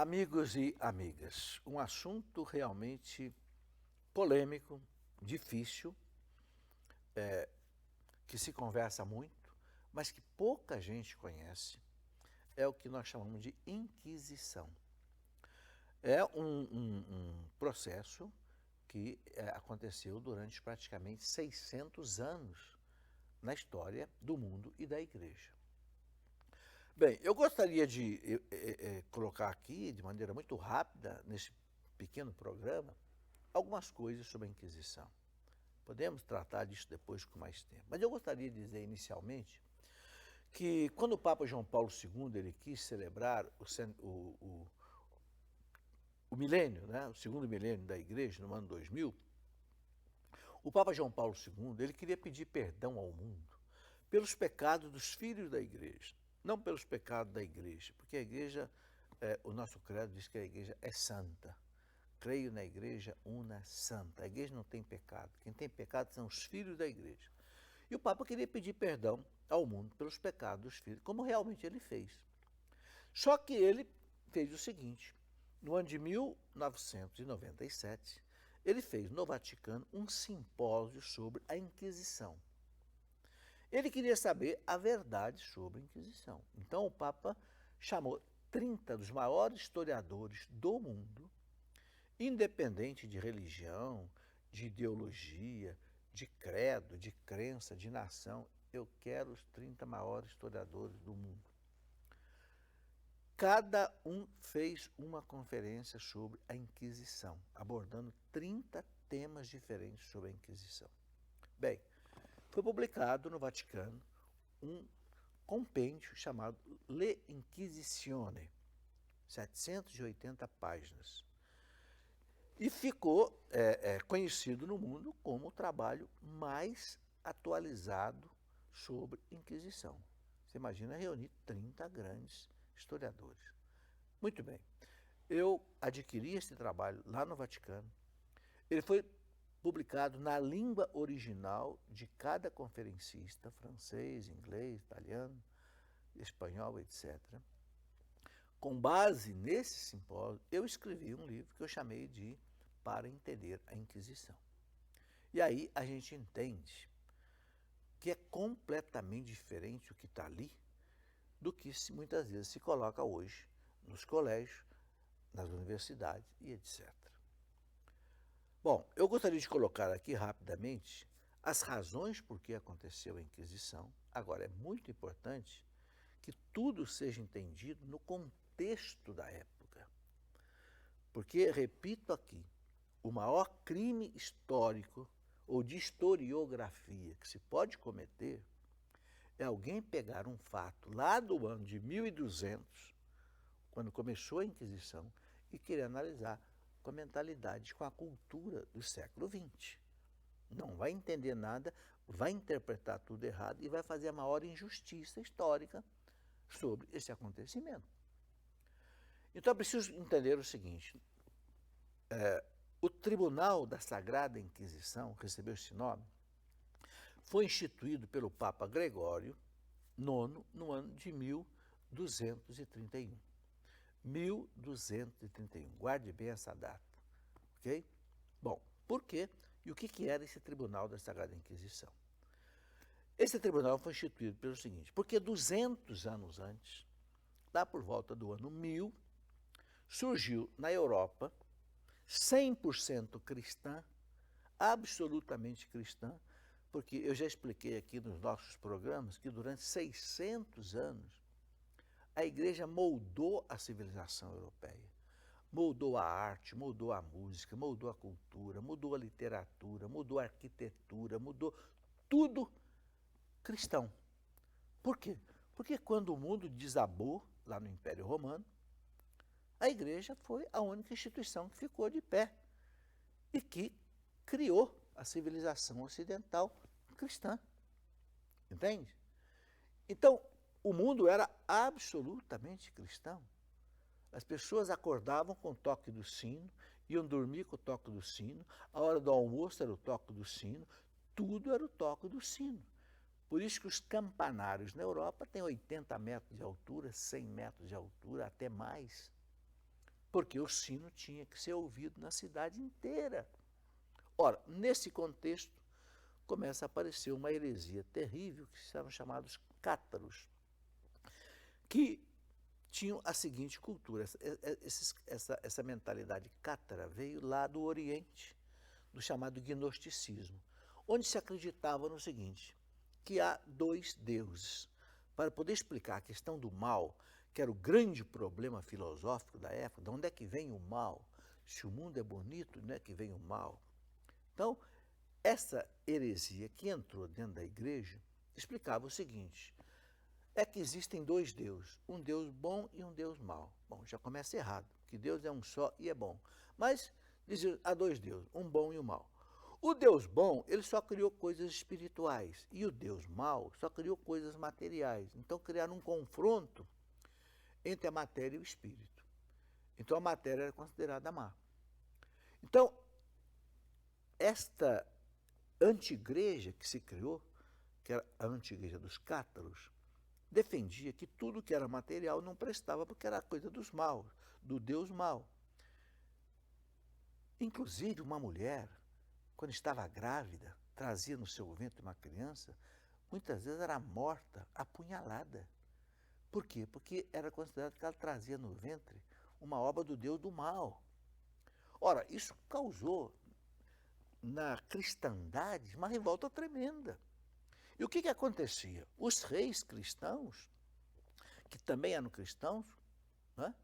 Amigos e amigas, um assunto realmente polêmico, difícil, que se conversa muito, mas que pouca gente conhece, é o que nós chamamos de Inquisição. É um processo que aconteceu durante praticamente 600 anos na história do mundo e da Igreja. Bem, eu gostaria de colocar aqui, de maneira muito rápida, nesse pequeno programa, algumas coisas sobre a Inquisição. Podemos tratar disso depois com mais tempo. Mas eu gostaria de dizer inicialmente que quando o Papa João Paulo II ele quis celebrar o milênio, né, o segundo milênio da Igreja, no ano 2000, o Papa João Paulo II ele queria pedir perdão ao mundo pelos pecados dos filhos da Igreja, não pelos pecados da Igreja, porque a Igreja, o nosso credo diz que a Igreja é santa. Creio na Igreja una santa. A Igreja não tem pecado. Quem tem pecado são os filhos da Igreja. E o Papa queria pedir perdão ao mundo pelos pecados dos filhos, como realmente ele fez. Só que ele fez o seguinte: no ano de 1997, ele fez no Vaticano um simpósio sobre a Inquisição. Ele queria saber a verdade sobre a Inquisição. Então o Papa chamou 30 dos maiores historiadores do mundo, independente de religião, de ideologia, de credo, de crença, de nação. Eu quero os 30 maiores historiadores do mundo. Cada um fez uma conferência sobre a Inquisição, abordando 30 temas diferentes sobre a Inquisição. Bem, foi publicado no Vaticano um compêndio chamado Le Inquisitione, 780 páginas. E ficou conhecido no mundo como o trabalho mais atualizado sobre Inquisição. Você imagina reunir 30 grandes historiadores. Muito bem, eu adquiri esse trabalho lá no Vaticano. Ele foi publicado na língua original de cada conferencista, francês, inglês, italiano, espanhol, etc. Com base nesse simpósio, eu escrevi um livro que eu chamei de Para Entender a Inquisição. E aí a gente entende que é completamente diferente o que está ali do que muitas vezes se coloca hoje nos colégios, nas universidades e etc. Bom, eu gostaria de colocar aqui rapidamente as razões por que aconteceu a Inquisição. Agora, é muito importante que tudo seja entendido no contexto da época. Porque, repito aqui, o maior crime histórico ou de historiografia que se pode cometer é alguém pegar um fato lá do ano de 1200, quando começou a Inquisição, e querer analisar com a mentalidade, com a cultura do século XX. Não vai entender nada, vai interpretar tudo errado e vai fazer a maior injustiça histórica sobre esse acontecimento. Então é preciso entender o seguinte: o Tribunal da Sagrada Inquisição, recebeu esse nome, foi instituído pelo Papa Gregório IX no ano de 1231. 1231, guarde bem essa data, ok? Bom, por quê? E o que era esse Tribunal da Sagrada Inquisição? Esse tribunal foi instituído pelo seguinte: porque 200 anos antes, lá por volta do ano 1000, surgiu na Europa 100% cristã, absolutamente cristã, porque eu já expliquei aqui nos nossos programas que durante 600 anos a Igreja moldou a civilização europeia, moldou a arte, moldou a música, moldou a cultura, mudou a literatura, mudou a arquitetura, mudou tudo cristão. Por quê? Porque quando o mundo desabou lá no Império Romano, a Igreja foi a única instituição que ficou de pé e que criou a civilização ocidental cristã. Entende? Então, o mundo era absolutamente cristão. As pessoas acordavam com o toque do sino, iam dormir com o toque do sino, a hora do almoço era o toque do sino, tudo era o toque do sino. Por isso que os campanários na Europa têm 80 metros de altura, 100 metros de altura, até mais. porque o sino tinha que ser ouvido na cidade inteira. Ora, nesse contexto, começa a aparecer uma heresia terrível que estavam chamados cátaros, que tinham a seguinte cultura. Essa mentalidade cátara veio lá do Oriente, do chamado gnosticismo, onde se acreditava no seguinte, que há dois deuses. Para poder explicar a questão do mal, que era o grande problema filosófico da época, de onde é que vem o mal? Se o mundo é bonito, onde é que vem o mal? Então, essa heresia que entrou dentro da igreja explicava o seguinte, é que existem dois deuses, um Deus bom e um Deus mau. Bom, já começa errado, que Deus é um só e é bom. Mas dizia, há dois deuses, um bom e um mau. O Deus bom, ele só criou coisas espirituais, e o Deus mau só criou coisas materiais. Então criaram um confronto entre a matéria e o espírito. Então a matéria era considerada má. Então, esta anti-igreja que se criou, que era a anti-igreja dos cátaros, defendia que tudo que era material não prestava porque era coisa dos maus, do Deus mau. Inclusive, uma mulher, quando estava grávida, trazia no seu ventre uma criança, muitas vezes era morta, apunhalada. Por quê? Porque era considerado que ela trazia no ventre uma obra do Deus do mal. Ora, isso causou na cristandade uma revolta tremenda. E o que acontecia? Os reis cristãos, que também eram cristãos, né,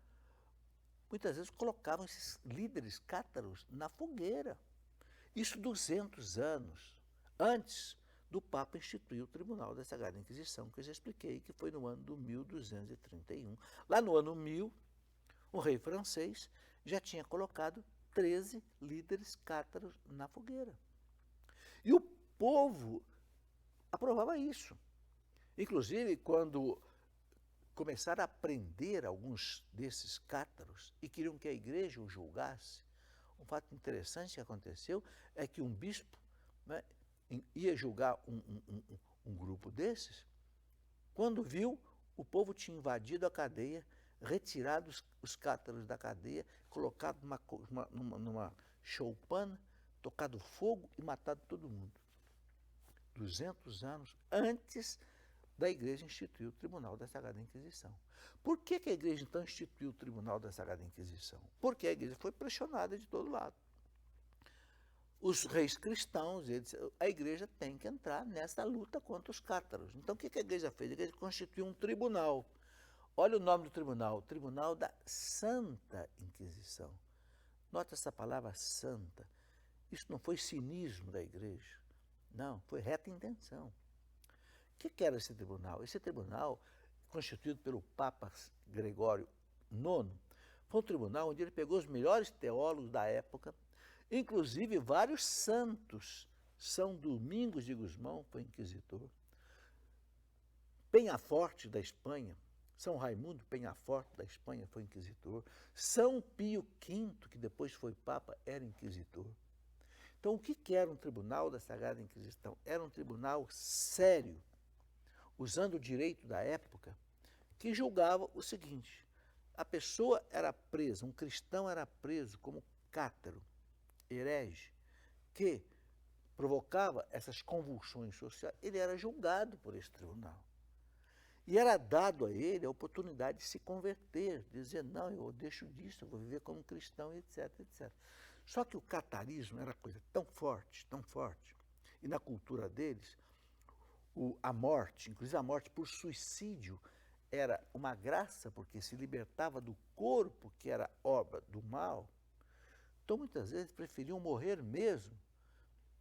muitas vezes colocavam esses líderes cátaros na fogueira. Isso 200 anos antes do Papa instituir o Tribunal da Sagrada Inquisição, que eu já expliquei, que foi no ano do 1231. Lá no ano 1000, o rei francês já tinha colocado 13 líderes cátaros na fogueira. E o povo aprovava isso. Inclusive, quando começaram a prender alguns desses cátaros e queriam que a igreja o julgasse, um fato interessante que aconteceu é que um bispo, né, ia julgar um grupo desses, quando viu, o povo tinha invadido a cadeia, retirado os cátaros da cadeia, colocado numa choupana, tocado fogo e matado todo mundo. 200 anos antes da igreja instituir o Tribunal da Sagrada Inquisição. Por que a igreja, então, instituiu o Tribunal da Sagrada Inquisição? Porque a igreja foi pressionada de todo lado. Os reis cristãos, a igreja tem que entrar nessa luta contra os cátaros. Então, o que a igreja fez? A igreja constituiu um tribunal. Olha o nome do tribunal, Tribunal da Santa Inquisição. Nota essa palavra santa. Isso não foi cinismo da igreja. Não, foi reta intenção. O que era esse tribunal? Esse tribunal, constituído pelo Papa Gregório IX, foi um tribunal onde ele pegou os melhores teólogos da época, inclusive vários santos. São Domingos de Gusmão foi inquisitor. Peñaforte, da Espanha, São Raimundo Peñaforte, da Espanha, foi inquisitor. São Pio V, que depois foi Papa, era inquisitor. Então, o que era um tribunal da Sagrada Inquisição? Era um tribunal sério, usando o direito da época, que julgava o seguinte: a pessoa era presa, um cristão era preso como cátaro, herege, que provocava essas convulsões sociais, ele era julgado por esse tribunal. E era dado a ele a oportunidade de se converter, dizer, não, eu deixo disso, eu vou viver como cristão, etc, etc. Só que o catarismo era coisa tão forte, e na cultura deles, a morte, inclusive a morte por suicídio, era uma graça, porque se libertava do corpo, que era obra do mal. Então, muitas vezes, preferiam morrer mesmo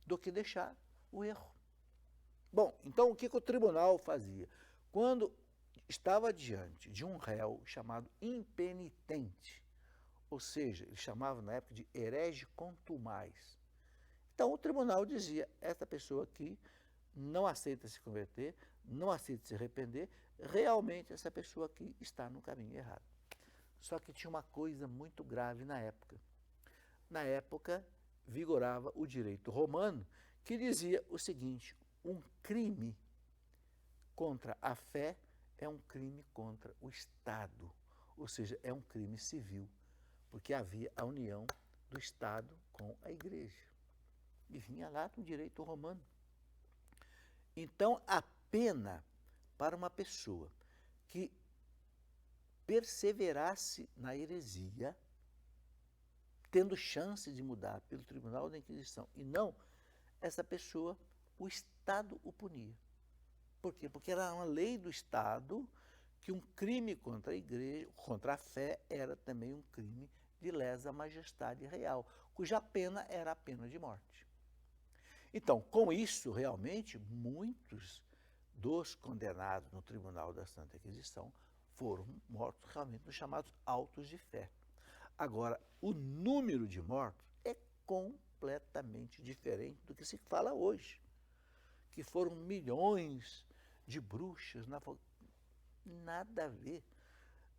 do que deixar o erro. Bom, então, o que o tribunal fazia? Quando estava diante de um réu chamado impenitente, ou seja, eles chamavam na época de herege contumaz. Então, o tribunal dizia, essa pessoa aqui não aceita se converter, não aceita se arrepender, realmente essa pessoa aqui está no caminho errado. Só que tinha uma coisa muito grave na época. Na época, vigorava o direito romano, que dizia o seguinte: um crime contra a fé é um crime contra o Estado, ou seja, é um crime civil. porque havia a união do Estado com a Igreja. E vinha lá do direito romano. Então, a pena para uma pessoa que perseverasse na heresia, tendo chance de mudar pelo Tribunal da Inquisição, e não, essa pessoa, o Estado o punia. Por quê? Porque era uma lei do Estado que um crime contra a igreja, contra a fé, era também um crime de lesa majestade real, cuja pena era a pena de morte. Então, com isso, realmente, muitos dos condenados no Tribunal da Santa Inquisição foram mortos realmente nos chamados autos de fé. Agora, o número de mortos é completamente diferente do que se fala hoje, que foram milhões de bruxas na nada a ver.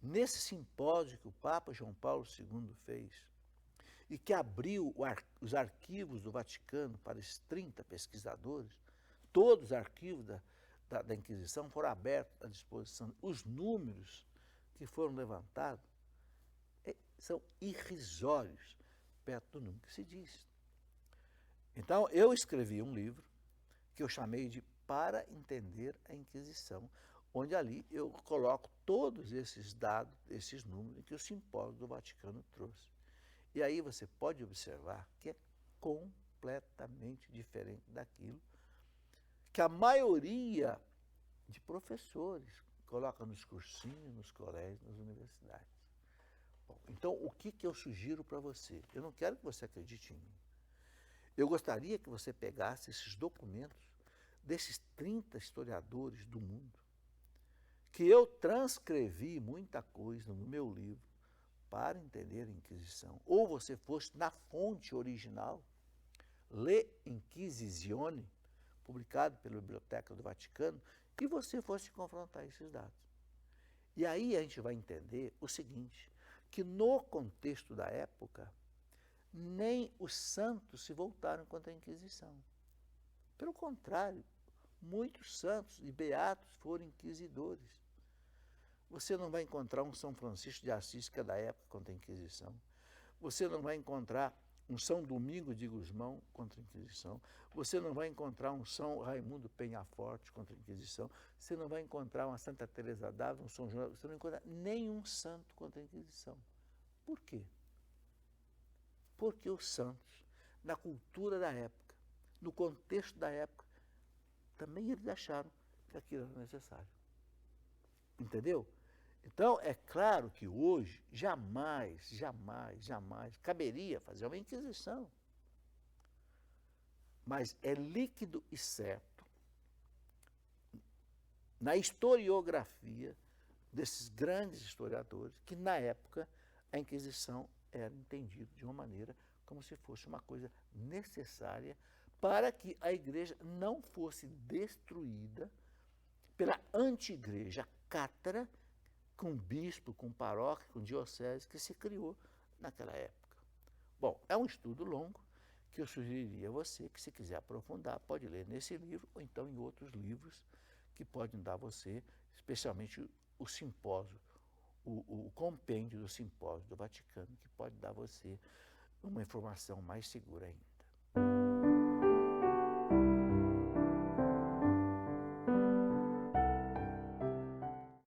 Nesse simpósio que o Papa João Paulo II fez, e que abriu os arquivos do Vaticano para esses 30 pesquisadores, todos os arquivos da Inquisição foram abertos à disposição. Os números que foram levantados são irrisórios perto do número que se diz. Então, eu escrevi um livro que eu chamei de Para Entender a Inquisição, onde ali eu coloco todos esses dados, esses números que o simpósio do Vaticano trouxe. E aí você pode observar que é completamente diferente daquilo que a maioria de professores coloca nos cursinhos, nos colégios, nas universidades. Bom, então, o que eu sugiro para você? Eu não quero que você acredite em mim. Eu gostaria que você pegasse esses documentos desses 30 historiadores do mundo, que eu transcrevi muita coisa no meu livro para entender a Inquisição. Ou você fosse na fonte original, Le Inquisitione, publicado pela Biblioteca do Vaticano, e você fosse confrontar esses dados. E aí a gente vai entender o seguinte, que no contexto da época, nem os santos se voltaram contra a Inquisição. Pelo contrário, muitos santos e beatos foram inquisidores. Você não vai encontrar um São Francisco de Assis, que é da época, contra a Inquisição. Você não vai encontrar um São Domingo de Gusmão contra a Inquisição. Você não vai encontrar um São Raimundo Penhaforte contra a Inquisição. Você não vai encontrar uma Santa Teresa d'Ávila, um São João. Você não vai encontrar nenhum santo contra a Inquisição. Por quê? Porque os santos, na cultura da época, no contexto da época, também eles acharam que aquilo era necessário. Entendeu? Então, é claro que hoje jamais caberia fazer uma inquisição. Mas é líquido e certo, na historiografia desses grandes historiadores, que na época a Inquisição era entendida de uma maneira como se fosse uma coisa necessária para que a igreja não fosse destruída pela anti-igreja cátara, com bispo, com paróquia, com diocese, que se criou naquela época. Bom, é um estudo longo que eu sugeriria a você que, se quiser aprofundar, pode ler nesse livro ou então em outros livros que podem dar a você, especialmente o simpósio, o compêndio do simpósio do Vaticano, que pode dar a você uma informação mais segura ainda.